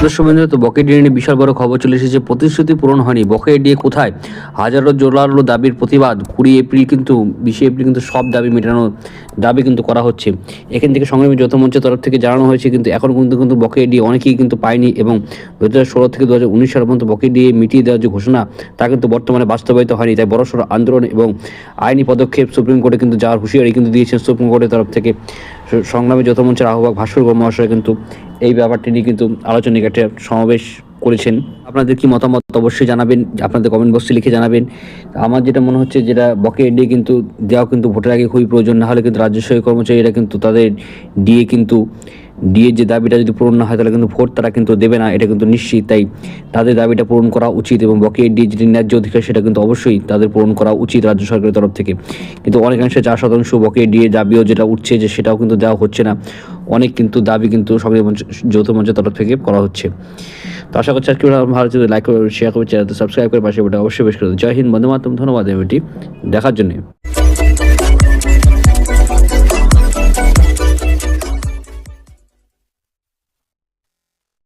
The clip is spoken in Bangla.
দর্শক বন্ধু, তো বকেয়া ডিএ নিয়ে বিশাল বড় খবর চলে এসেছে। প্রতিশ্রুতি পূরণ হয়নি, বকেয়া ডিএ কোথায়? হাজারো জোরালো দাবির প্রতিবাদ। 20 এপ্রিল কিন্তু সব দাবি মেটানোর দাবি কিন্তু করা হচ্ছে। এখান থেকে সংগ্রামী যৌথ মঞ্চের তরফ থেকে জানানো হয়েছে, কিন্তু এখন কিন্তু বকেয়া ডিএ অনেকেই কিন্তু পায়নি, এবং 2016 থেকে 2019 সাল পর্যন্ত বকেয়া ডিএ মিটিয়ে দেওয়ার যে ঘোষণা, তা কিন্তু বর্তমানে বাস্তবায়িত হয়নি। তাই বড়সড় আন্দোলন এবং আইনি পদক্ষেপ সুপ্রিম কোর্টে কিন্তু যাওয়ার হুঁশিয়ারি কিন্তু দিয়েছেন সুপ্রিম কোর্টের তরফ থেকে। সংগ্রামী যৌথ মঞ্চের আহ্বায়ক ভাস্কর মহাশয় কিন্তু এই ব্যাপারটি নিয়ে কিন্তু আলোচনায় একটা সমাবেশ করেছেন। আপনাদের কি মতামত অবশ্যই জানাবেন, আপনাদের কমেন্ট বক্সে লিখে জানাবেন। আমার যেটা মনে হচ্ছে, যেটা বকেয়া ডিএ কিন্তু দেওয়া কিন্তু ভোটের আগে খুবই প্রয়োজন, না হলে কিন্তু রাজ্য সরকারি কর্মচারীরা কিন্তু তাদের ডিএ যে দাবিটা যদি পূরণ না হয়, তাহলে কিন্তু ভোট তারা কিন্তু দেবে না, এটা কিন্তু নিশ্চিত। তাই তাদের দাবিটা পূরণ করা উচিত, এবং বকেয়া ডিএ যেটি ন্যায্য অধিকার, সেটা কিন্তু অবশ্যই তাদের পূরণ করা উচিত রাজ্য সরকারের তরফ থেকে। কিন্তু অনেকাংশে 4% বকেয়া ডিএ দাবিও যেটা উঠছে, যে সেটাও কিন্তু দেওয়া হচ্ছে না। অনেক কিন্তু দাবি কিন্তু সংগ্রামী যৌথ মঞ্চের তরফ থেকে করা হচ্ছে। তো আশা করছি আজকে ভালো যদি লাইক করে, শেয়ার করে, চ্যানেলটি সাবস্ক্রাইব করে পাশে অবশ্যই বেশ করে। জয় হিন্দ, বন্দে মাতরম। ধন্যবাদ এই ভিডিওটি দেখার জন্য।